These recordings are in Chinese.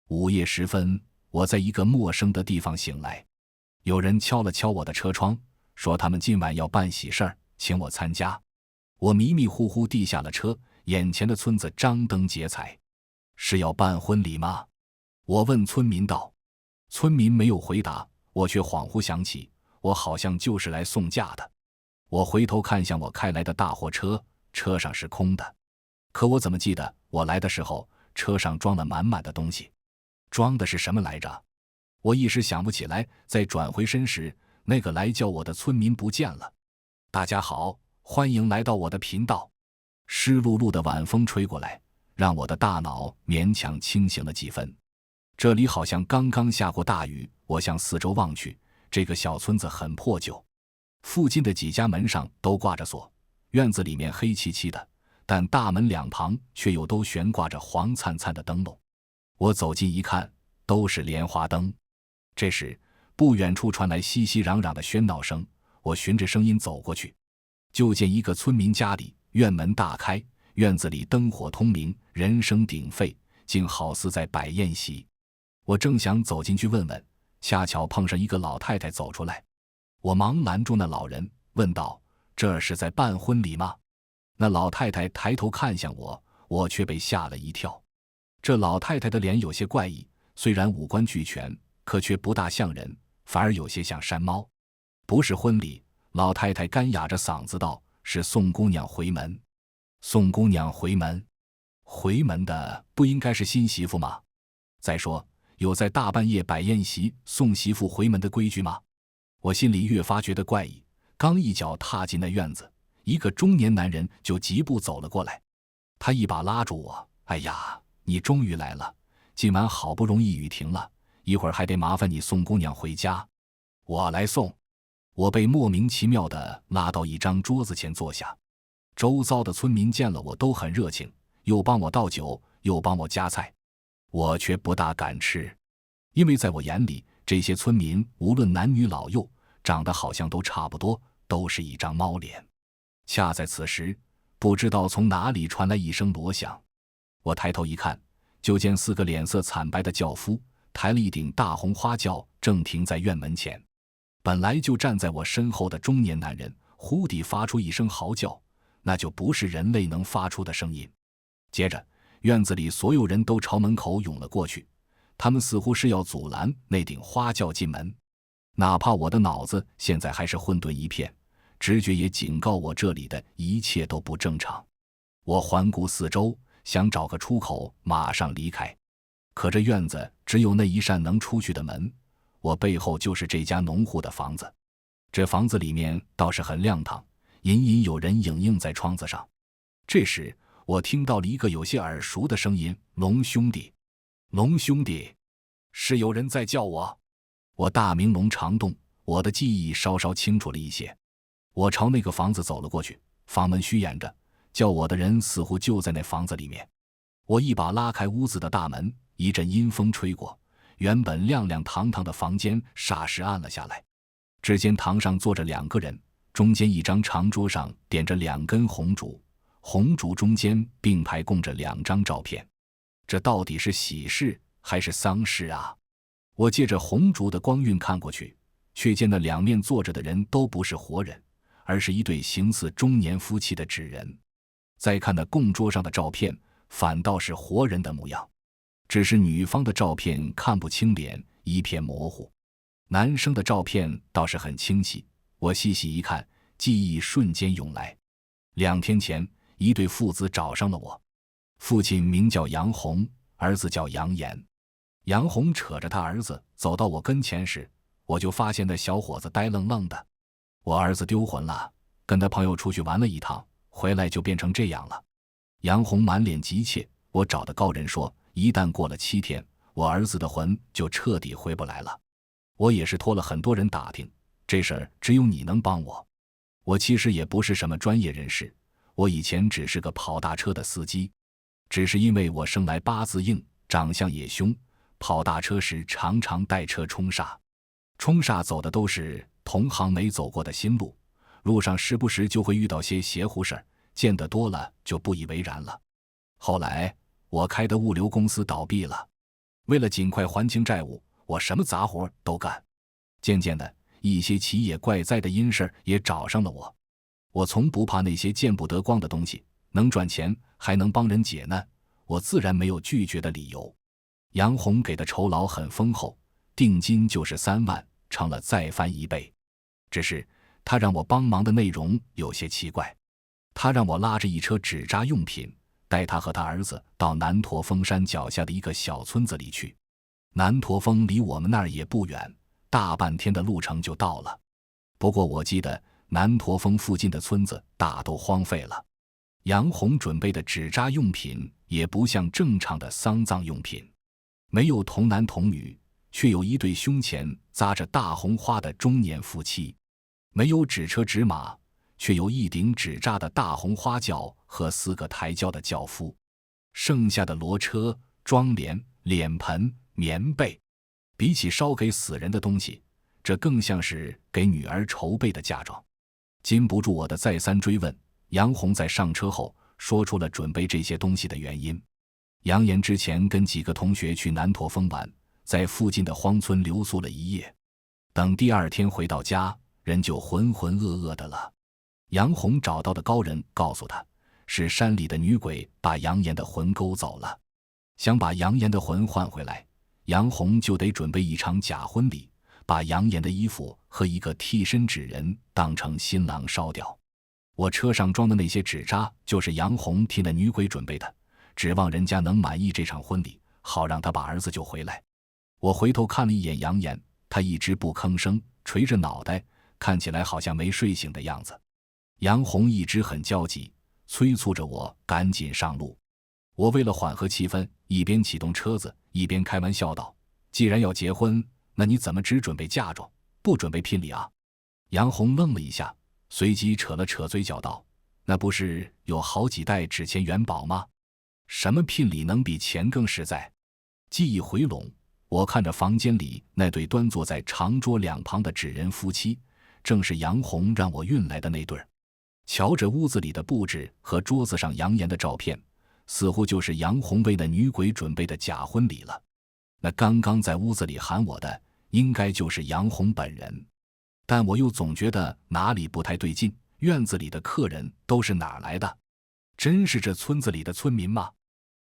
午夜时分，我在一个陌生的地方醒来，有人敲了敲我的车窗，说他们今晚要办喜事儿，请我参加。我迷迷糊糊地下了车，眼前的村子张灯结彩。是要办婚礼吗？我问村民道。村民没有回答，我却恍惚想起，我好像就是来送嫁的。我回头看向我开来的大货车，车上是空的。可我怎么记得我来的时候，车上装了满满的东西？装的是什么来着？我一时想不起来，在转回身时，那个来叫我的村民不见了。大家好，欢迎来到我的频道。湿漉漉的晚风吹过来，让我的大脑勉强清醒了几分。这里好像刚刚下过大雨，我向四周望去，这个小村子很破旧，附近的几家门上都挂着锁，院子里面黑漆漆的，但大门两旁却又都悬挂着黄灿灿的灯笼。我走近一看，都是莲花灯。这时不远处传来熙熙攘攘的喧闹声，我循着声音走过去，就见一个村民家里院门大开，院子里灯火通明，人声鼎沸，竟好似在摆宴席。我正想走进去问问，恰巧碰上一个老太太走出来。我忙拦住那老人，问道：这是在办婚礼吗？那老太太抬头看向我，我却被吓了一跳。这老太太的脸有些怪异，虽然五官俱全，可却不大像人，反而有些像山猫。不是婚礼，老太太干哑着嗓子道，是送姑娘回门。送姑娘回门？回门的不应该是新媳妇吗？再说，有在大半夜摆宴席送媳妇回门的规矩吗？我心里越发觉得怪异，刚一脚踏进那院子，一个中年男人就疾步走了过来。他一把拉住我：哎呀，你终于来了，今晚好不容易雨停了，一会儿还得麻烦你送姑娘回家。我来送。我被莫名其妙地拉到一张桌子前坐下，周遭的村民见了我都很热情，又帮我倒酒，又帮我夹菜。我却不大敢吃，因为在我眼里，这些村民无论男女老幼，长得好像都差不多，都是一张猫脸。恰在此时，不知道从哪里传来一声锣响，我抬头一看，就见四个脸色惨白的轿夫抬了一顶大红花轿，正停在院门前。本来就站在我身后的中年男人忽地发出一声嚎叫，那就不是人类能发出的声音。接着院子里所有人都朝门口涌了过去，他们似乎是要阻拦那顶花轿进门。哪怕我的脑子现在还是混沌一片，直觉也警告我这里的一切都不正常。我环顾四周，想找个出口马上离开，可这院子只有那一扇能出去的门，我背后就是这家农户的房子。这房子里面倒是很亮堂，隐隐有人影映在窗子上。这时我听到了一个有些耳熟的声音：龙兄弟，龙兄弟，是有人在叫我。我大明龙长动，我的记忆稍稍清楚了一些。我朝那个房子走了过去，房门虚掩着，叫我的人似乎就在那房子里面。我一把拉开屋子的大门，一阵阴风吹过，原本亮亮堂堂的房间霎时暗了下来。只见堂上坐着两个人，中间一张长桌上点着2根红烛，红烛中间并排供着2张照片。这到底是喜事还是丧事啊？我借着红烛的光晕看过去，却见那两面坐着的人都不是活人，而是一对形似中年夫妻的纸人。再看那供桌上的照片，反倒是活人的模样，只是女方的照片看不清脸，一片模糊。男生的照片倒是很清晰，我细细一看，记忆瞬间涌来。2天前，一对父子找上了我，父亲名叫杨红，儿子叫杨岩。杨红扯着他儿子走到我跟前时，我就发现那小伙子呆愣愣的。我儿子丢魂了，跟他朋友出去玩了一趟，回来就变成这样了。杨红满脸急切，我找的高人说，一旦过了7天，我儿子的魂就彻底回不来了。我也是托了很多人打听，这事儿只有你能帮我。我其实也不是什么专业人士，我以前只是个跑大车的司机，只是因为我生来八字硬，长相也凶，跑大车时常常带车冲煞。冲煞走的都是同行没走过的新路，路上时不时就会遇到些邪乎事儿，见得多了就不以为然了。后来我开的物流公司倒闭了，为了尽快还清债务，我什么杂活都干。渐渐的，一些奇野怪哉的阴事也找上了我。我从不怕那些见不得光的东西，能赚钱还能帮人解难，我自然没有拒绝的理由。杨红给的酬劳很丰厚，定金就是3万，成了再翻1倍。只是他让我帮忙的内容有些奇怪，他让我拉着一车纸扎用品，带他和他儿子到南驼峰山脚下的一个小村子里去。南驼峰离我们那儿也不远，大半天的路程就到了。不过我记得南驼峰附近的村子大都荒废了。杨红准备的纸扎用品也不像正常的丧葬用品，没有童男童女，却有一对胸前扎着大红花的中年夫妻；没有纸车纸马，却有一顶纸扎的大红花轿和4个抬轿的轿夫。剩下的骡车、妆奁、脸盆、棉被，比起烧给死人的东西，这更像是给女儿筹备的嫁妆。禁不住我的再三追问，杨红在上车后说出了准备这些东西的原因。杨岩之前跟几个同学去南驼峰玩，在附近的荒村留宿了1夜，等第2天回到家，人就浑浑噩噩的了。杨红找到的高人告诉他，是山里的女鬼把杨岩的魂勾走了。想把杨岩的魂换回来，杨红就得准备一场假婚礼，把杨岩的衣服和一个替身纸人当成新郎烧掉。我车上装的那些纸扎就是杨红替那女鬼准备的，指望人家能满意这场婚礼，好让他把儿子救回来。我回头看了一眼杨岩，他一直不吭声，垂着脑袋，看起来好像没睡醒的样子。杨红一直很焦急，催促着我赶紧上路。我为了缓和气氛，一边启动车子，一边开玩笑道：既然要结婚，那你怎么只准备嫁妆，不准备聘礼啊？杨红愣了一下，随即扯了扯嘴角道：那不是有好几袋纸钱元宝吗？什么聘礼能比钱更实在？记忆回笼，我看着房间里那对端坐在长桌两旁的纸人夫妻，正是杨红让我运来的那对。瞧着屋子里的布置和桌子上杨岩的照片，似乎就是杨红为那女鬼准备的假婚礼了。那刚刚在屋子里喊我的，应该就是杨红本人。但我又总觉得哪里不太对劲，院子里的客人都是哪儿来的？真是这村子里的村民吗？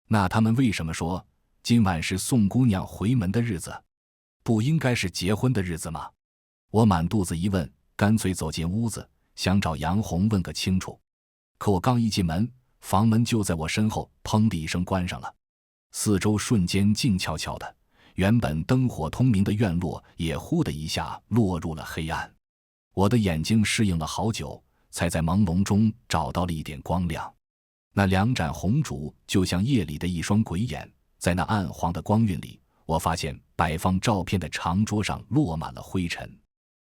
那他们为什么说今晚是送姑娘回门的日子？不应该是结婚的日子吗？我满肚子疑问，干脆走进屋子，想找杨红问个清楚。可我刚一进门，房门就在我身后砰的一声关上了，四周瞬间静悄悄的，原本灯火通明的院落也忽的一下落入了黑暗。我的眼睛适应了好久，才在朦胧中找到了一点光亮。那2盏红烛就像夜里的一双鬼眼，在那暗黄的光晕里，我发现摆放照片的长桌上落满了灰尘，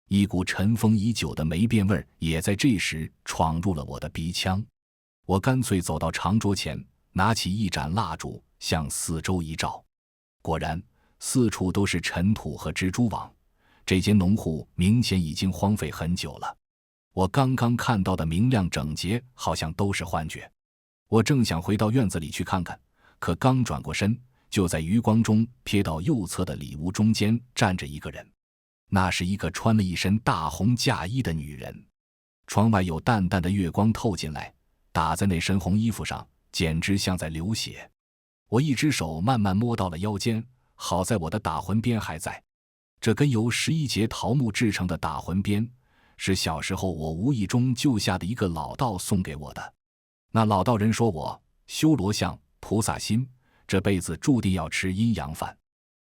一股尘封已久的霉变味也在这时闯入了我的鼻腔。我干脆走到长桌前，拿起一盏蜡烛向四周一照，果然四处都是尘土和蜘蛛网，这间农户明显已经荒废很久了。我刚刚看到的明亮整洁好像都是幻觉。我正想回到院子里去看看，可刚转过身，就在余光中瞥到右侧的里屋中间站着一个人，那是一个穿了一身大红嫁衣的女人。窗外有淡淡的月光透进来，打在那身红衣服上，简直像在流血。我一只手慢慢摸到了腰间，好在我的打魂鞭还在。这根由11节桃木制成的打魂鞭，是小时候我无意中救下的一个老道送给我的。那老道人说我修罗相菩萨心，这辈子注定要吃阴阳饭。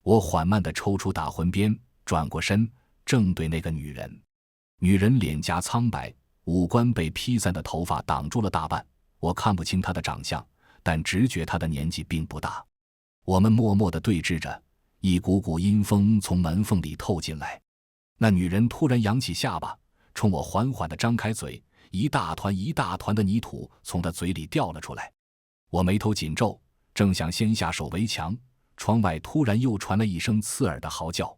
我缓慢地抽出打魂鞭，转过身，正对那个女人。女人脸颊苍白，五官被披散的头发挡住了大半，我看不清她的长相，但直觉她的年纪并不大。我们默默地对峙着，一股股阴风从门缝里透进来。那女人突然扬起下巴，冲我缓缓地张开嘴，一大团一大团的泥土从她嘴里掉了出来。我眉头紧皱，正想先下手为强，窗外突然又传来一声刺耳的嚎叫。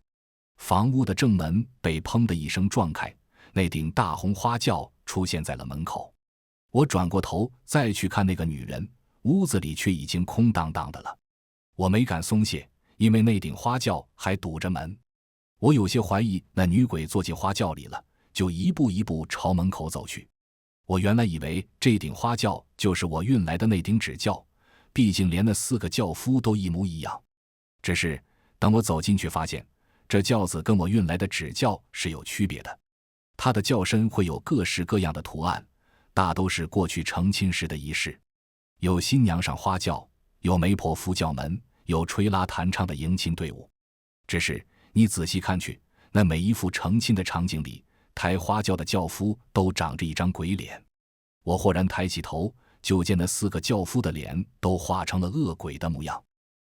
房屋的正门被砰的一声撞开，那顶大红花轿出现在了门口。我转过头再去看那个女人，屋子里却已经空荡荡的了。我没敢松懈，因为那顶花轿还堵着门。我有些怀疑那女鬼坐进花轿里了，就一步一步朝门口走去。我原来以为这顶花轿就是我运来的那顶纸轿，毕竟连那4个轿夫都一模一样。只是等我走进去发现，这轿子跟我运来的纸轿是有区别的。它的轿身会有各式各样的图案，大都是过去成亲时的仪式，有新娘上花轿，有媒婆扶轿门，有吹拉弹唱的迎亲队伍。只是你仔细看去，那每一幅成亲的场景里，抬花轿的轿夫都长着一张鬼脸。我豁然抬起头，就见那4个轿夫的脸都画成了恶鬼的模样。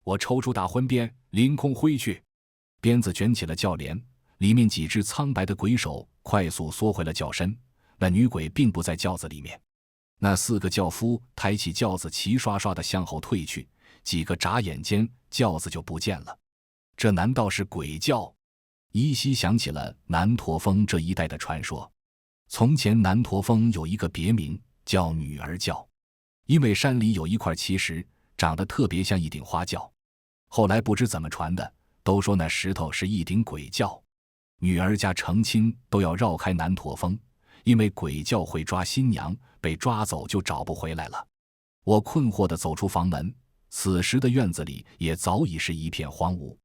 我抽出大婚鞭，凌空挥去，鞭子卷起了轿帘，里面几只苍白的鬼手快速缩回了轿身。那女鬼并不在轿子里面。那4个轿夫抬起轿子，齐刷刷地向后退去，几个眨眼间，轿子就不见了。这难道是鬼轿？依稀想起了南驼峰这一带的传说。从前南驼峰有一个别名叫女儿轿，因为山里有一块奇石，长得特别像一顶花轿。后来不知怎么传的，都说那石头是一顶鬼轿。女儿家成亲都要绕开南驼峰，因为鬼轿会抓新娘，被抓走就找不回来了。我困惑地走出房门，此时的院子里也早已是一片荒芜，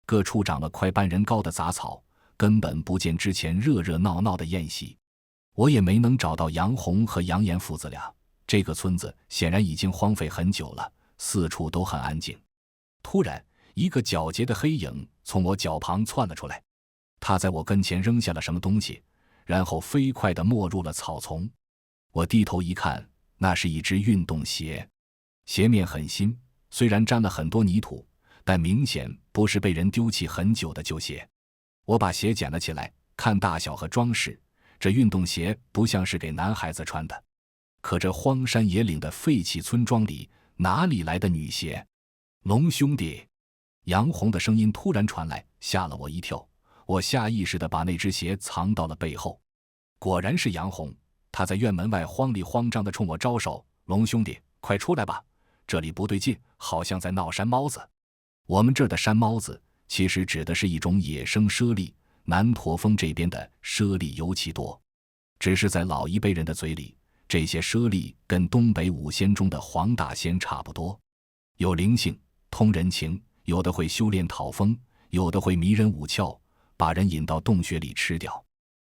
各处长了快半人高的杂草，根本不见之前热热闹闹的宴席。我也没能找到杨红和杨岩父子俩，这个村子显然已经荒废很久了，四处都很安静。突然，一个皎洁的黑影从我脚旁窜了出来，他在我跟前扔下了什么东西，然后飞快地没入了草丛。我低头一看，那是一只运动鞋，鞋面很新，虽然沾了很多泥土，但明显不是被人丢弃很久的旧鞋。我把鞋捡了起来，看大小和装饰，这运动鞋不像是给男孩子穿的。可这荒山野岭的废弃村庄里，哪里来的女鞋？龙兄弟，杨红的声音突然传来，吓了我一跳。我下意识地把那只鞋藏到了背后。果然是杨红，他在院门外慌里慌张地冲我招手：“龙兄弟，快出来吧，这里不对劲，好像在闹山猫子。”我们这儿的山猫子其实指的是一种野生猞猁，南驼峰这边的猞猁尤其多。只是在老一辈人的嘴里，这些猞猁跟东北五仙中的黄大仙差不多，有灵性，通人情，有的会修炼讨风，有的会迷人舞窍，把人引到洞穴里吃掉。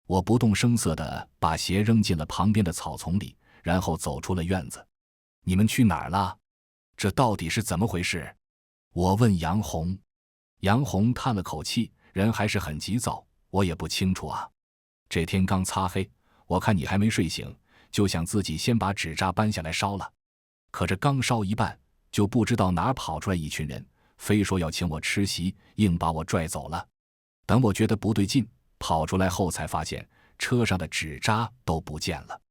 我不动声色地把鞋扔进了旁边的草丛里，然后走出了院子。你们去哪儿了？这到底是怎么回事？我问杨红。杨红叹了口气，人还是很急躁，我也不清楚啊。这天刚擦黑，我看你还没睡醒，就想自己先把纸扎搬下来烧了。可这刚烧一半，就不知道哪儿跑出来一群人，非说要请我吃席，硬把我拽走了。等我觉得不对劲，跑出来后才发现车上的纸扎都不见了。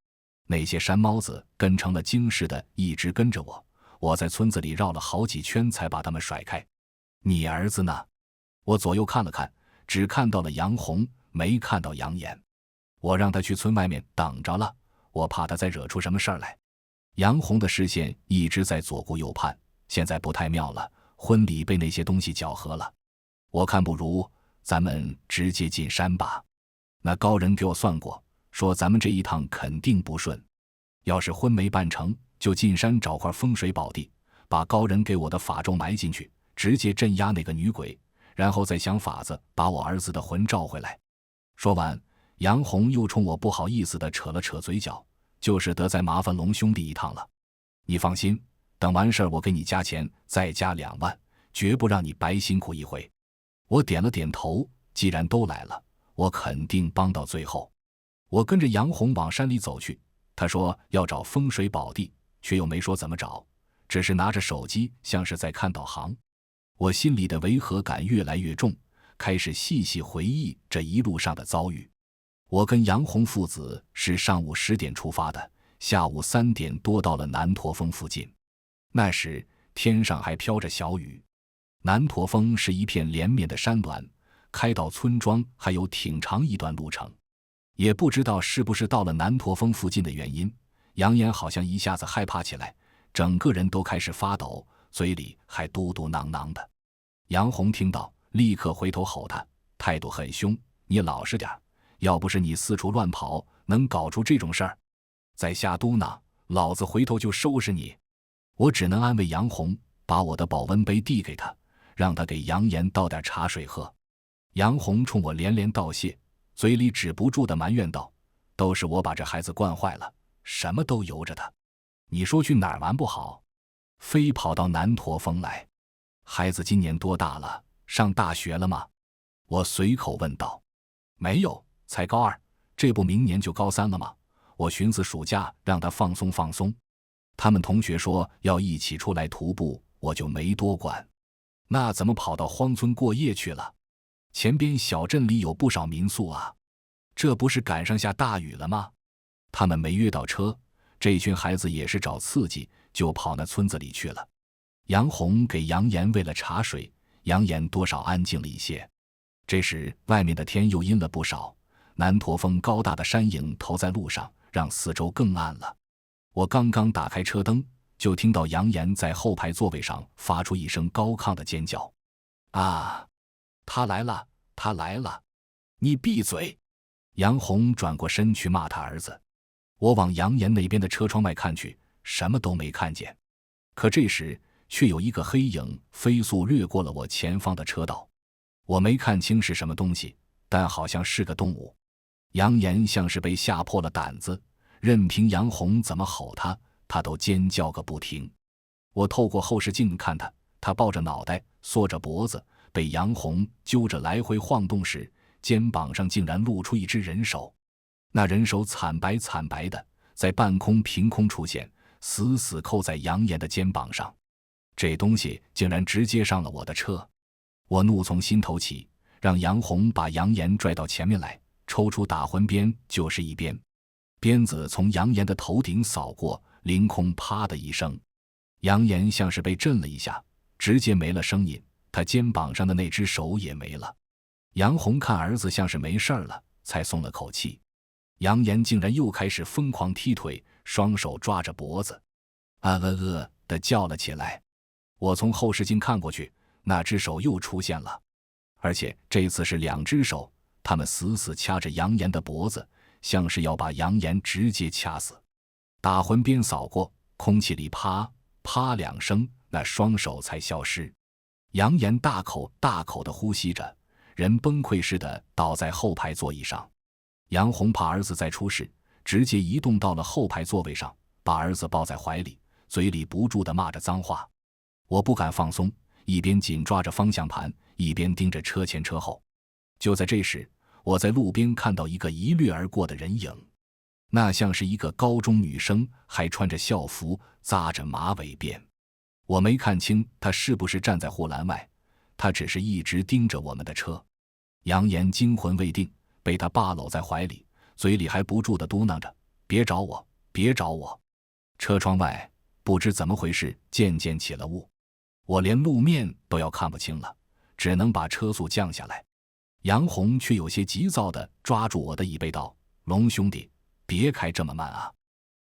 那些山猫子跟成了精似的，一直跟着我。我在村子里绕了好几圈才把他们甩开。你儿子呢？我左右看了看，只看到了杨红，没看到杨岩。我让他去村外面等着了，我怕他再惹出什么事儿来。杨红的视线一直在左顾右盼，现在不太妙了，婚礼被那些东西搅和了。我看不如咱们直接进山吧。那高人给我算过，说咱们这一趟肯定不顺，要是婚没办成，就进山找块风水宝地，把高人给我的法咒埋进去，直接镇压那个女鬼，然后再想法子把我儿子的魂召回来。说完，杨红又冲我不好意思地扯了扯嘴角，就是得再麻烦龙兄弟一趟了。你放心，等完事儿我给你加钱，再加2万，绝不让你白辛苦一回。我点了点头，既然都来了，我肯定帮到最后。我跟着杨红往山里走去，他说要找风水宝地，却又没说怎么找，只是拿着手机像是在看导航。我心里的违和感越来越重，开始细细回忆这一路上的遭遇。我跟杨红父子是上午10点出发的，下午3点多到了南驼峰附近。那时天上还飘着小雨。南驼峰是一片连绵的山峦，开到村庄还有挺长一段路程。也不知道是不是到了南驼峰附近的原因，杨岩好像一下子害怕起来，整个人都开始发抖，嘴里还嘟嘟囔囔的。杨红听到，立刻回头吼他，态度很凶：“你老实点，要不是你四处乱跑，能搞出这种事儿？再瞎嘟囔，老子回头就收拾你！”我只能安慰杨红，把我的保温杯递给他，让他给杨岩倒点茶水喝。杨红冲我连连道谢，嘴里止不住地埋怨道：“都是我把这孩子惯坏了，什么都由着他。你说去哪儿玩不好，非跑到南驼峰来。孩子今年多大了？上大学了吗？”我随口问道。“没有，才高2，这不明年就高3了吗？我寻思暑假让他放松放松。他们同学说要一起出来徒步，我就没多管。那怎么跑到荒村过夜去了？前边小镇里有不少民宿啊。这不是赶上下大雨了吗？他们没约到车，这群孩子也是找刺激，就跑那村子里去了。”杨红给杨岩喂了茶水，杨岩多少安静了一些。这时外面的天又阴了不少，南驼峰高大的山影投在路上，让四周更暗了。我刚刚打开车灯，就听到杨岩在后排座位上发出一声高亢的尖叫：“啊，他来了，他来了！你闭嘴！”杨红转过身去骂他儿子。我往杨岩那边的车窗外看去，什么都没看见。可这时却有一个黑影飞速掠过了我前方的车道。我没看清是什么东西，但好像是个动物。杨岩像是被吓破了胆子，任凭杨红怎么吼他，他都尖叫个不停。我透过后视镜看他，他抱着脑袋，缩着脖子，被杨红揪着来回晃动时，肩膀上竟然露出一只人手。那人手惨白惨白的，在半空凭空出现，死死扣在杨岩的肩膀上。这东西竟然直接上了我的车。我怒从心头起，让杨红把杨岩拽到前面来，抽出打魂鞭就是一鞭。鞭子从杨岩的头顶扫过，凌空啪的一声，杨岩像是被震了一下，直接没了声音，他肩膀上的那只手也没了。杨红看儿子像是没事了，才松了口气。杨岩竟然又开始疯狂踢腿，双手抓着脖子，地叫了起来。我从后视镜看过去，那只手又出现了，而且这次是2只手，他们死死掐着杨岩的脖子，像是要把杨岩直接掐死。打魂鞭扫过，空气里啪啪2声，那双手才消失。杨岩大口大口地呼吸着，人崩溃似的倒在后排座椅上。杨红怕儿子再出事，直接移动到了后排座位上，把儿子抱在怀里，嘴里不住地骂着脏话。我不敢放松，一边紧抓着方向盘，一边盯着车前车后。就在这时，我在路边看到一个一掠而过的人影，那像是一个高中女生，还穿着校服，扎着马尾辫。我没看清她是不是站在护栏外，她只是一直盯着我们的车。杨岩惊魂未定，被她抱搂在怀里，嘴里还不住地嘟囔着：“别找我，别找我。”车窗外不知怎么回事，渐渐起了雾，我连路面都要看不清了，只能把车速降下来。杨红却有些急躁地抓住我的椅背道：“龙兄弟，别开这么慢啊，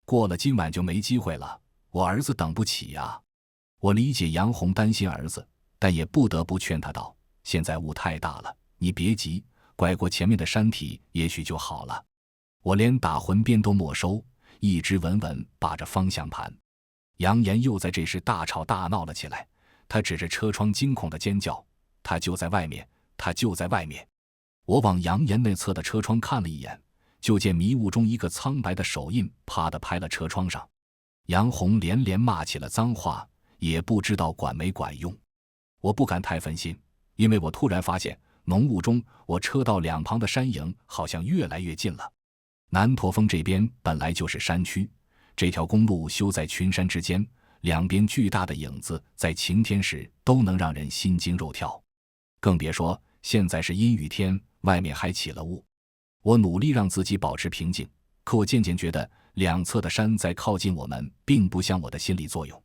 过了今晚就没机会了，我儿子等不起呀。”我理解杨红担心儿子，但也不得不劝他道：“现在雾太大了，你别急，拐过前面的山体也许就好了。”我连打魂鞭都没收，一直稳稳把着方向盘。杨岩又在这时大吵大闹了起来，他指着车窗惊恐的尖叫：“他就在外面，他就在外面！”我往杨岩那侧的车窗看了一眼，就见迷雾中一个苍白的手印啪地拍了车窗上。杨红连连骂起了脏话，也不知道管没管用。我不敢太分心，因为我突然发现浓雾中我车道2旁的山影好像越来越近了。南驼峰这边本来就是山区，这条公路修在群山之间，两边巨大的影子在晴天时都能让人心惊肉跳，更别说现在是阴雨天，外面还起了雾。我努力让自己保持平静，可我渐渐觉得两侧的山在靠近我们，并不像我的心理作用，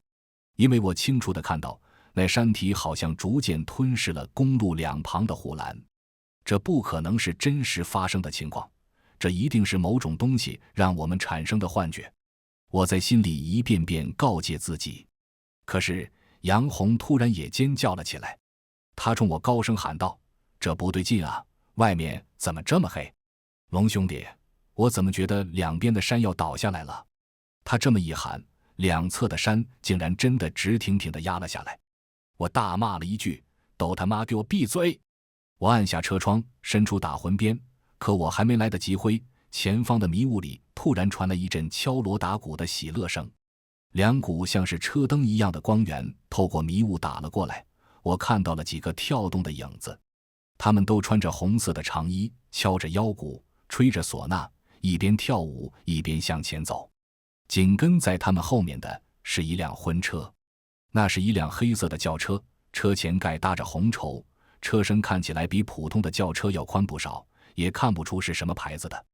因为我清楚地看到那山体好像逐渐吞噬了公路2旁的护栏。这不可能是真实发生的情况，这一定是某种东西让我们产生的幻觉。我在心里一遍遍告诫自己，可是杨红突然也尖叫了起来。他冲我高声喊道：“这不对劲啊，外面怎么这么黑？龙兄弟，我怎么觉得两边的山要倒下来了？”他这么一喊，两侧的山竟然真的直挺挺地压了下来。我大骂了一句：“都他妈给我闭嘴！”我按下车窗，伸出打魂鞭，可我还没来得及挥，前方的迷雾里突然传来一阵敲锣打鼓的喜乐声，两股像是车灯一样的光源透过迷雾打了过来。我看到了几个跳动的影子，他们都穿着红色的长衣，敲着腰鼓，吹着唢呐，一边跳舞一边向前走。紧跟在他们后面的是一辆婚车，那是一辆黑色的轿车，车前盖搭着红绸，车身看起来比普通的轿车要宽不少，也看不出是什么牌子的。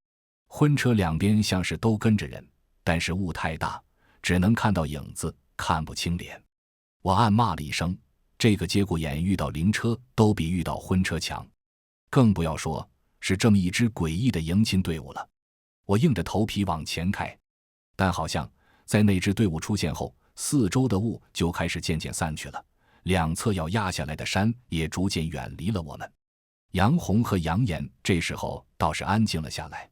婚车两边像是都跟着人，但是雾太大，只能看到影子，看不清脸。我暗骂了一声，这个节骨眼遇到灵车都比遇到婚车强，更不要说是这么一支诡异的迎亲队伍了。我硬着头皮往前开，但好像在那支队伍出现后，四周的雾就开始渐渐散去了，两侧要压下来的山也逐渐远离了我们。杨红和杨岩这时候倒是安静了下来，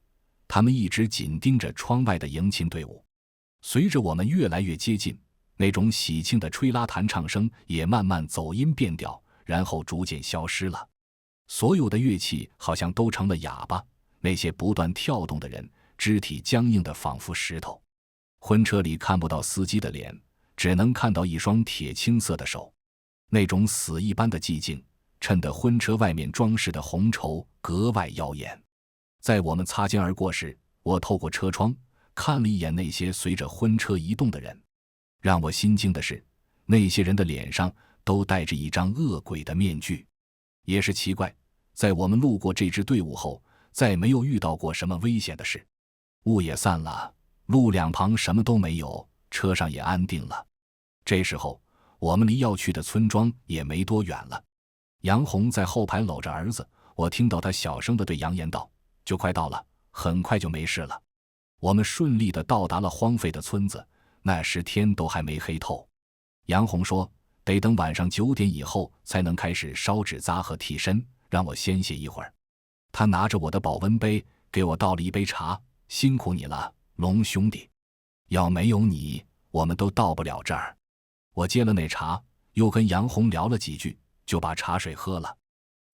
他们一直紧盯着窗外的迎亲队伍。随着我们越来越接近，那种喜庆的吹拉弹唱声也慢慢走音变调，然后逐渐消失了。所有的乐器好像都成了哑巴，那些不断跳动的人肢体僵硬的仿佛石头。婚车里看不到司机的脸，只能看到一双铁青色的手。那种死一般的寂静衬得婚车外面装饰的红绸格外妖艳。在我们擦肩而过时，我透过车窗看了一眼那些随着婚车移动的人。让我心惊的是，那些人的脸上都戴着一张恶鬼的面具。也是奇怪，在我们路过这支队伍后，再没有遇到过什么危险的事。雾也散了，路两旁什么都没有，车上也安定了。这时候我们离要去的村庄也没多远了。杨红在后排搂着儿子，我听到他小声地对杨岩道：“就快到了，很快就没事了。”我们顺利地到达了荒废的村子，那时天都还没黑透。杨红说得等晚上9点以后才能开始烧纸扎和替身，让我先歇一会儿。他拿着我的保温杯给我倒了一杯茶：“辛苦你了，龙兄弟，要没有你，我们都到不了这儿。”我接了那茶，又跟杨红聊了几句，就把茶水喝了。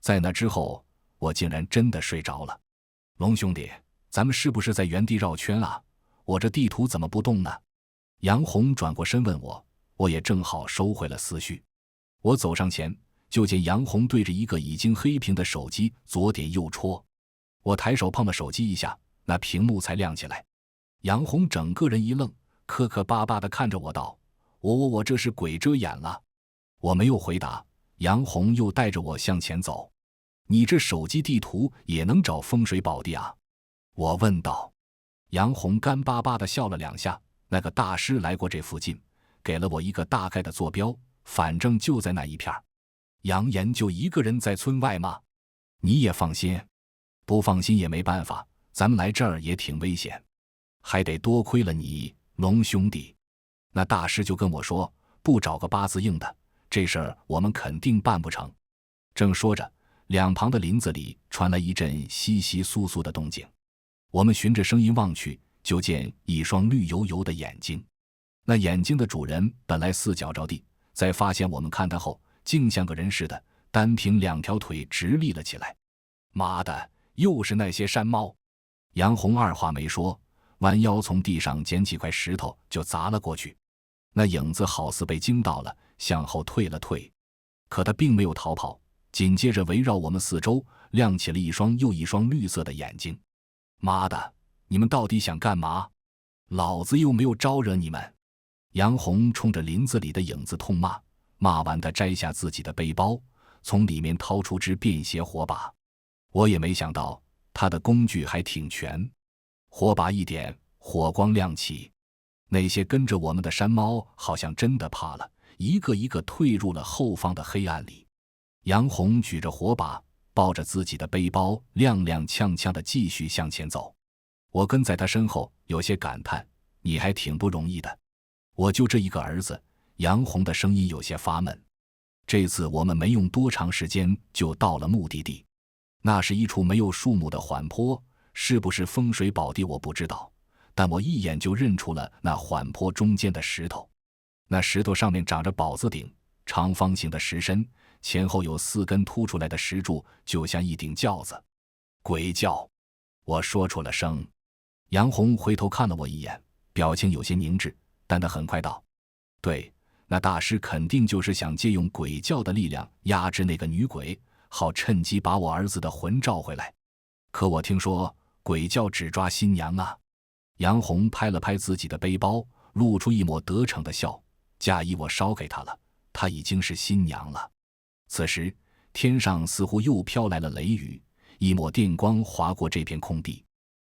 在那之后，我竟然真的睡着了。龙兄弟，咱们是不是在原地绕圈啊？我这地图怎么不动呢？杨红转过身问我，我也正好收回了思绪。我走上前，就见杨红对着一个已经黑屏的手机左点右戳。我抬手碰了手机一下，那屏幕才亮起来。杨红整个人一愣，磕磕巴巴地看着我道：“我这是鬼遮眼了。”我没有回答，杨红又带着我向前走。“你这手机地图也能找风水宝地啊？”我问道。杨红干巴巴地笑了2下，那个大师来过这附近，给了我一个大概的坐标，反正就在那一片。杨岩就一个人在村外吗？你也放心？不放心也没办法，咱们来这儿也挺危险，还得多亏了你，龙兄弟。那大师就跟我说，不找个八字硬的，这事儿我们肯定办不成。正说着，两旁的林子里传来一阵窸窸窣窣的动静。我们循着声音望去，就见一双绿油油的眼睛。那眼睛的主人本来4脚着地，在发现我们看他后，竟像个人似的，单凭2条腿直立了起来。妈的，又是那些山猫！杨红二话没说，弯腰从地上捡起块石头就砸了过去。那影子好似被惊到了，向后退了退，可他并没有逃跑，紧接着围绕我们四周亮起了一双又一双绿色的眼睛。妈的，你们到底想干嘛？老子又没有招惹你们！杨红冲着林子里的影子痛骂，骂完他摘下自己的背包，从里面掏出支便携火把。我也没想到他的工具还挺全，火把一点，火光亮起。那些跟着我们的山猫好像真的怕了，一个一个退入了后方的黑暗里。杨红举着火把，抱着自己的背包，踉踉跄跄地继续向前走。我跟在他身后，有些感叹：“你还挺不容易的。”我就这一个儿子。杨红的声音有些发闷。这次我们没用多长时间就到了目的地，那是一处没有树木的缓坡，是不是风水宝地我不知道，但我一眼就认出了那缓坡中间的石头。那石头上面长着宝字顶，长方形的石身，前后有4根凸出来的石柱，就像一顶轿子。鬼轿，我说出了声。杨红回头看了我一眼，表情有些凝滞，但他很快道：对，那大师肯定就是想借用鬼教的力量压制那个女鬼，好趁机把我儿子的魂召回来。可我听说鬼教只抓新娘啊。杨红拍了拍自己的背包，露出一抹得逞的笑，嫁衣我烧给她了，她已经是新娘了。此时天上似乎又飘来了雷雨，一抹电光划过这片空地。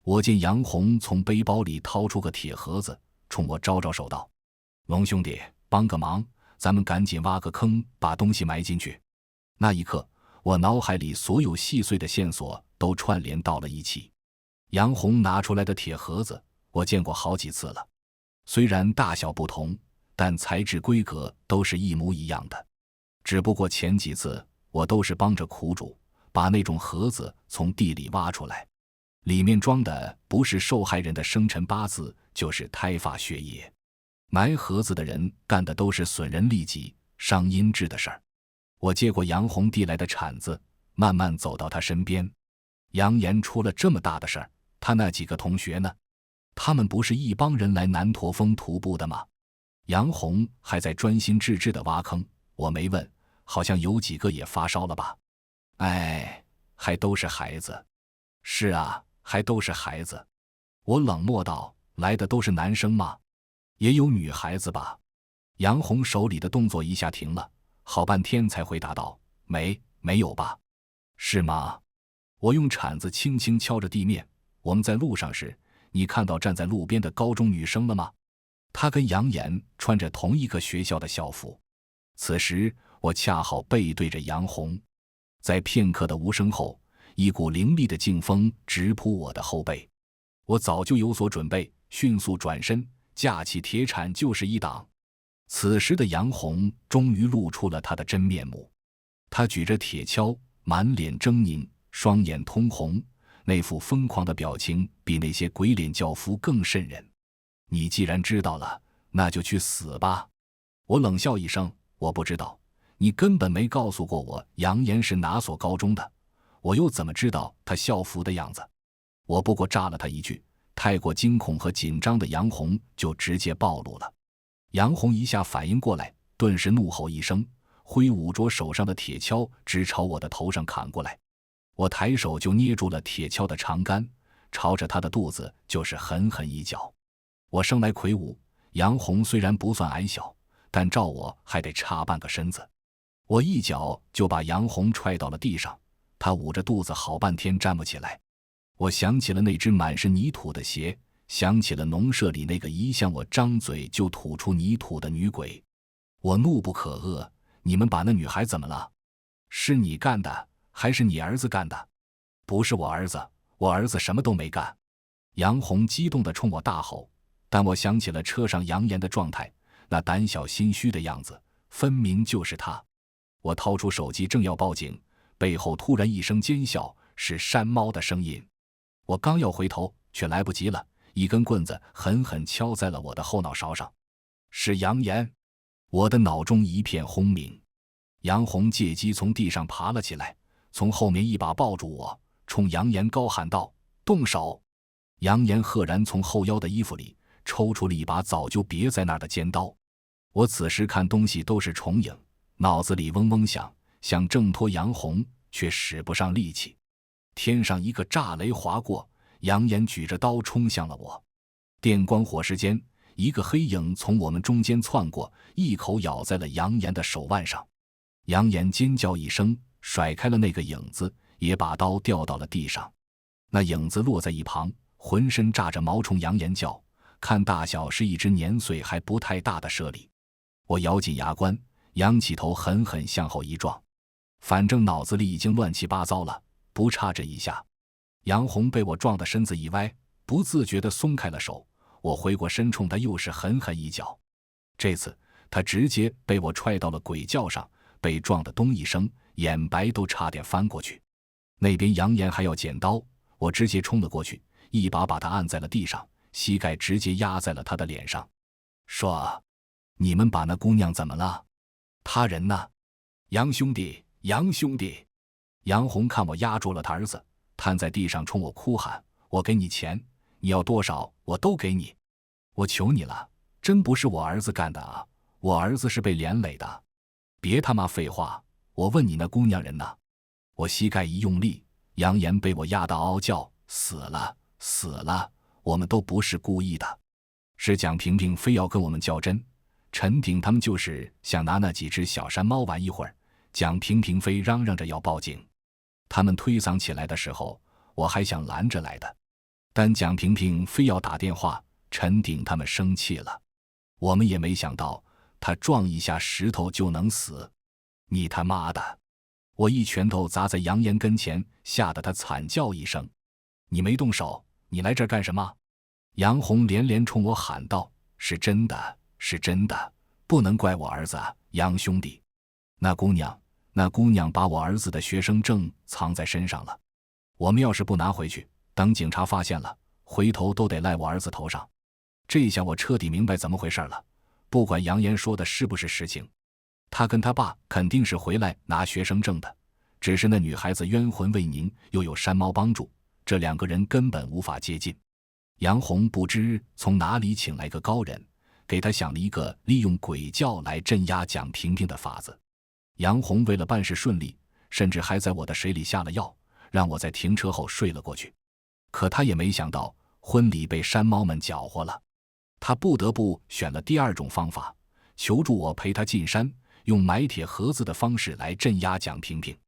我见杨红从背包里掏出个铁盒子，冲我招招手道：龙兄弟，帮个忙，咱们赶紧挖个坑，把东西埋进去。那一刻，我脑海里所有细碎的线索都串联到了一起。杨红拿出来的铁盒子，我见过好几次了，虽然大小不同，但材质规格都是一模一样的。只不过前几次我都是帮着苦主把那种盒子从地里挖出来，里面装的不是受害人的生辰八字，就是胎发血液。埋盒子的人干的都是损人利己、伤阴质的事儿。我接过杨红递来的铲子，慢慢走到他身边。杨岩出了这么大的事儿，他那几个同学呢？他们不是一帮人来南驼峰徒步的吗？杨红还在专心致志地挖坑，我没问，好像有几个也发烧了吧？哎，还都是孩子。是啊，还都是孩子。我冷漠道，来的都是男生吗？也有女孩子吧？杨红手里的动作一下停了，好半天才回答道：没有吧？是吗？我用铲子轻轻敲着地面。我们在路上时，你看到站在路边的高中女生了吗？她跟杨岩穿着同一个学校的校服。此时我恰好背对着杨红，在片刻的无声后，一股凌厉的劲风直扑我的后背。我早就有所准备，迅速转身，架起铁铲就是一挡。此时的杨红终于露出了她的真面目，她举着铁锹，满脸狰狞，双眼通红，那副疯狂的表情比那些鬼脸教夫更瘆人。你既然知道了，那就去死吧。我冷笑一声，我不知道，你根本没告诉过我杨岩是哪所高中的，我又怎么知道他校服的样子？我不过炸了他一句，太过惊恐和紧张的杨红就直接暴露了。杨红一下反应过来，顿时怒吼一声，挥舞着手上的铁锹直朝我的头上砍过来。我抬手就捏住了铁锹的长杆，朝着他的肚子就是狠狠一脚。我生来魁梧，杨红虽然不算矮小，但照我还得差半个身子。我一脚就把杨红踹到了地上，他捂着肚子好半天站不起来。我想起了那只满是泥土的鞋，想起了农舍里那个一向我张嘴就吐出泥土的女鬼。我怒不可遏，你们把那女孩怎么了？是你干的还是你儿子干的？不是我儿子，我儿子什么都没干。杨红激动地冲我大吼，但我想起了车上杨岩的状态，那胆小心虚的样子，分明就是他。我掏出手机正要报警，背后突然一声尖笑，是山猫的声音。我刚要回头，却来不及了，一根棍子狠狠敲在了我的后脑勺上。是杨岩！我的脑中一片轰鸣。杨红借机从地上爬了起来，从后面一把抱住我，冲杨岩高喊道：动手！杨岩赫然从后腰的衣服里抽出了一把早就别在那儿的尖刀。我此时看东西都是重影，脑子里嗡嗡响，想挣脱杨红，却使不上力气。天上一个炸雷划过，杨岩举着刀冲向了我。电光火石间，一个黑影从我们中间窜过，一口咬在了杨岩的手腕上。杨岩尖叫一声，甩开了那个影子，也把刀掉到了地上。那影子落在一旁，浑身炸着毛冲杨岩叫，看大小是一只年岁还不太大的猞猁。我咬紧牙关，仰起头狠狠向后一撞，反正脑子里已经乱七八糟了，不差这一下。杨红被我撞得身子一歪，不自觉地松开了手，我回过身冲他又是狠狠一脚。这次他直接被我踹到了鬼轿上，被撞得咚一声，眼白都差点翻过去。那边扬言还要剪刀，我直接冲了过去，一把把他按在了地上，膝盖直接压在了他的脸上，说：你们把那姑娘怎么了？他人呢？杨兄弟，杨兄弟！杨红看我压住了他儿子，瘫在地上冲我哭喊：我给你钱，你要多少我都给你，我求你了，真不是我儿子干的啊，我儿子是被连累的。别他妈废话，我问你那姑娘人呢？我膝盖一用力，杨岩被我压得嗷嗷叫：死了，死了，我们都不是故意的，是蒋萍萍非要跟我们较真，陈鼎他们就是想拿那几只小山猫玩一会儿，蒋萍萍非嚷嚷着要报警。他们推搡起来的时候，我还想拦着来的，但蒋萍萍非要打电话，陈鼎他们生气了。我们也没想到他撞一下石头就能死，你他妈的！我一拳头砸在杨岩跟前，吓得他惨叫一声。你没动手，你来这儿干什么？杨红连连冲我喊道：是真的，是真的，不能怪我儿子啊，杨兄弟。那姑娘把我儿子的学生证藏在身上了，我们要是不拿回去，等警察发现了，回头都得赖我儿子头上。这下我彻底明白怎么回事了，不管杨岩说的是不是实情，他跟他爸肯定是回来拿学生证的，只是那女孩子冤魂未宁，又有山猫帮助，这两个人根本无法接近。杨红不知从哪里请来个高人，给他想了一个利用鬼叫来镇压蒋萍萍的法子。杨红为了办事顺利，甚至还在我的水里下了药，让我在停车后睡了过去。可他也没想到婚礼被山猫们搅和了，他不得不选了第二种方法，求助我陪他进山，用埋铁盒子的方式来镇压蒋萍萍。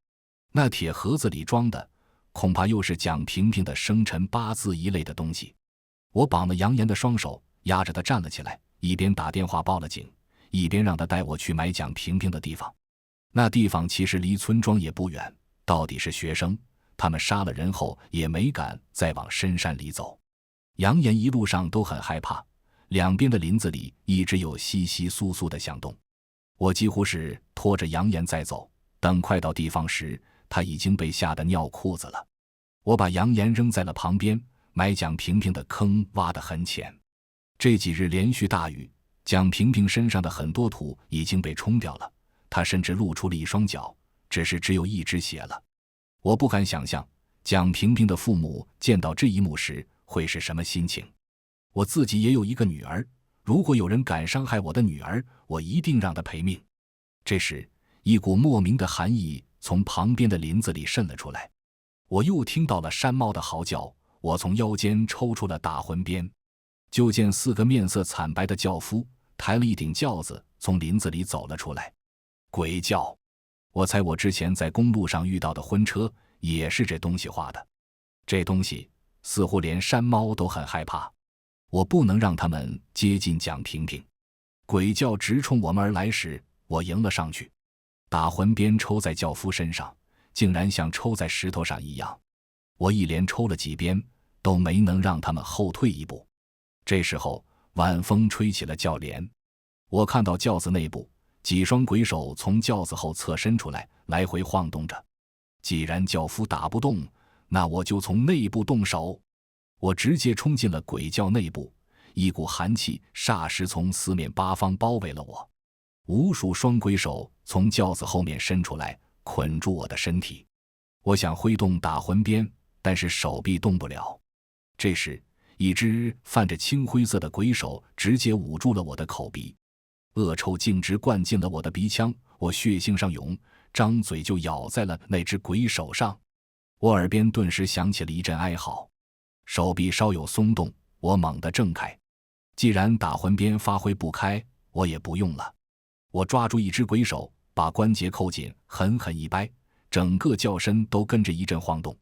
那铁盒子里装的恐怕又是蒋萍萍的生辰八字一类的东西。我绑了杨岩的双手，压着他站了起来，一边打电话报了警，一边让他带我去埋蒋萍萍的地方。那地方其实离村庄也不远，到底是学生，他们杀了人后也没敢再往深山里走。杨岩一路上都很害怕，两边的林子里一直有窸窸窣窣的响动。我几乎是拖着杨岩在走，等快到地方时，他已经被吓得尿裤子了。我把杨岩扔在了旁边，埋蒋萍萍的坑挖得很浅。这几日连续大雨，蒋萍萍身上的很多土已经被冲掉了，她甚至露出了一双脚，只有一只鞋了。我不敢想象蒋萍萍的父母见到这一幕时会是什么心情。我自己也有一个女儿，如果有人敢伤害我的女儿，我一定让他赔命。这时，一股莫名的寒意从旁边的林子里渗了出来，我又听到了山猫的嚎叫。我从腰间抽出了打魂鞭，就见4个面色惨白的轿夫抬了一顶轿子从林子里走了出来。鬼轿，我猜我之前在公路上遇到的婚车也是这东西画的。这东西似乎连山猫都很害怕，我不能让他们接近蒋萍萍。鬼轿直冲我们而来时，我迎了上去，打魂鞭抽在轿夫身上，竟然像抽在石头上一样。我一连抽了几鞭，都没能让他们后退一步。这时候晚风吹起了轿帘，我看到轿子内部几双鬼手从轿子后侧伸出来，来回晃动着。既然轿夫打不动，那我就从内部动手。我直接冲进了鬼轿内部，一股寒气霎时从四面八方包围了我。无数双鬼手从轿子后面伸出来，捆住我的身体。我想挥动打魂鞭，但是手臂动不了。这时，一只泛着青灰色的鬼手直接捂住了我的口鼻，恶臭径直灌进了我的鼻腔，我血性上涌，张嘴就咬在了那只鬼手上。我耳边顿时响起了一阵哀嚎，手臂稍有松动，我猛地挣开。既然打魂鞭发挥不开，我也不用了。我抓住一只鬼手，把关节扣紧，狠狠一掰，整个轿身都跟着一阵晃动。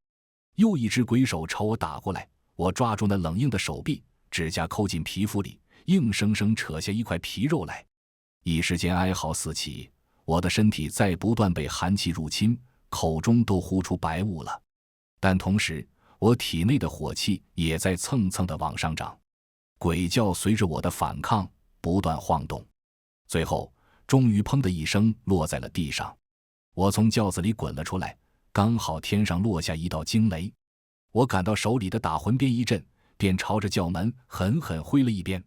又一只鬼手朝我打过来，我抓住那冷硬的手臂，指甲扣进皮肤里，硬生生扯下一块皮肉来。一时间哀嚎四起，我的身体在不断被寒气入侵，口中都呼出白雾了。但同时，我体内的火气也在蹭蹭地往上涨。鬼叫随着我的反抗不断晃动，最后终于砰的一声落在了地上。我从轿子里滚了出来，刚好天上落下一道惊雷，我感到手里的打魂鞭一震，便朝着轿门狠狠挥了一鞭。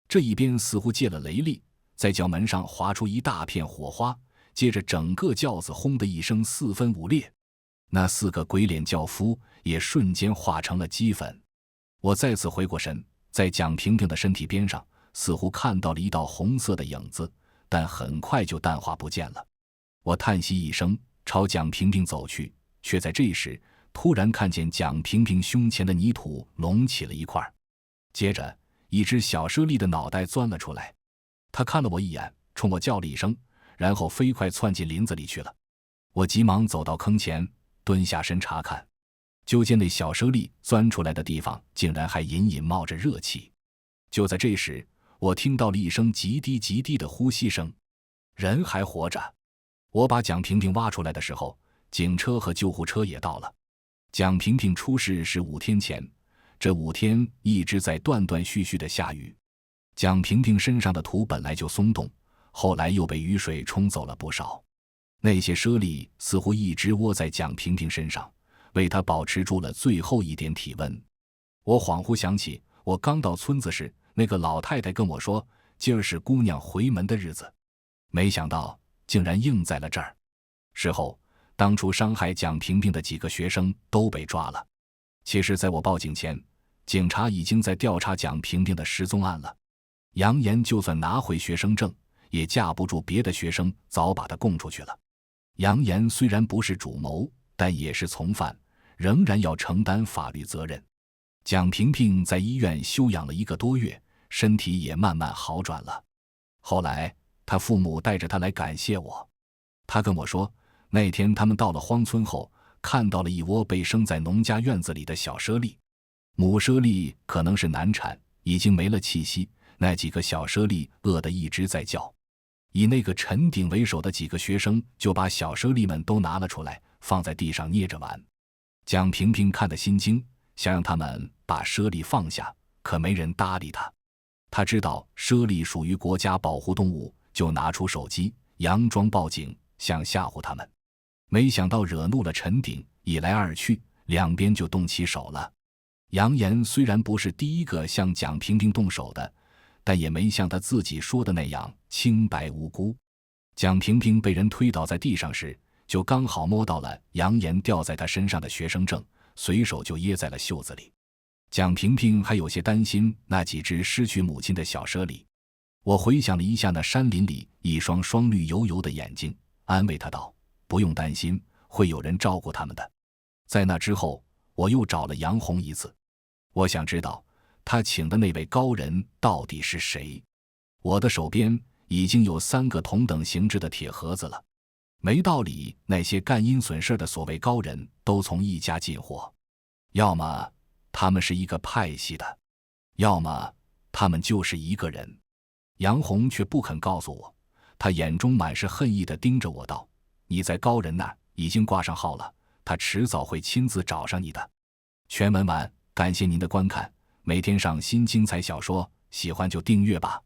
这一鞭似乎借了雷力，在轿门上划出一大片火花，接着整个轿子轰的一声四分五裂，那4个鬼脸轿夫也瞬间化成了齑粉。我再次回过神，在蒋萍萍的身体边上似乎看到了一道红色的影子，但很快就淡化不见了。我叹息一声，朝蒋萍萍走去，却在这时突然看见蒋萍萍胸前的泥土隆起了一块，接着一只小猞猁的脑袋钻了出来。他看了我一眼，冲我叫了一声，然后飞快窜进林子里去了。我急忙走到坑前，蹲下身查看，就见那小猞猁钻出来的地方竟然还隐隐冒着热气。就在这时，我听到了一声极低极低的呼吸声，人还活着。我把蒋萍萍挖出来的时候，警车和救护车也到了。蒋萍萍出事是5天前，这5天一直在断断续续的下雨。蒋萍萍身上的土本来就松动，后来又被雨水冲走了不少。那些猞猁似乎一直窝在蒋萍萍身上，为她保持住了最后一点体温。我恍惚想起，我刚到村子时，那个老太太跟我说，今儿是姑娘回门的日子，没想到竟然应在了这儿。事后，当初伤害蒋萍萍的几个学生都被抓了。其实在我报警前，警察已经在调查蒋萍萍的失踪案了。扬言就算拿回学生证，也架不住别的学生早把他供出去了。扬言虽然不是主谋，但也是从犯，仍然要承担法律责任。蒋萍萍在医院休养了1个多月，身体也慢慢好转了。后来他父母带着他来感谢我，他跟我说，那天他们到了荒村后，看到了一窝被生在农家院子里的小猞猁。母猞猁可能是难产，已经没了气息，那几个小猞猁饿得一直在叫。以那个陈鼎为首的几个学生就把小猞猁们都拿了出来，放在地上捏着玩。蒋萍萍看得心惊，想让他们把猞猁放下，可没人搭理他。他知道猞猁属于国家保护动物，就拿出手机佯装报警，想吓唬他们。没想到惹怒了陈鼎，一来二去，两边就动起手了。扬言虽然不是第一个向蒋萍萍动手的，但也没像他自己说的那样清白无辜。蒋萍萍被人推倒在地上时，就刚好摸到了扬言掉在他身上的学生证，随手就掖在了袖子里。蒋萍萍还有些担心那几只失去母亲的小猞猁。我回想了一下那山林里一双双绿油油的眼睛，安慰他道，不用担心，会有人照顾他们的。在那之后，我又找了杨红一次，我想知道他请的那位高人到底是谁。我的手边已经有3个同等形制的铁盒子了。没道理那些干阴损事的所谓高人都从一家进货，要么他们是一个派系的，要么他们就是一个人。杨红却不肯告诉我，他眼中满是恨意地盯着我道，你在高人那儿已经挂上号了，他迟早会亲自找上你的。全文完，感谢您的观看，每天上新精彩小说，喜欢就订阅吧。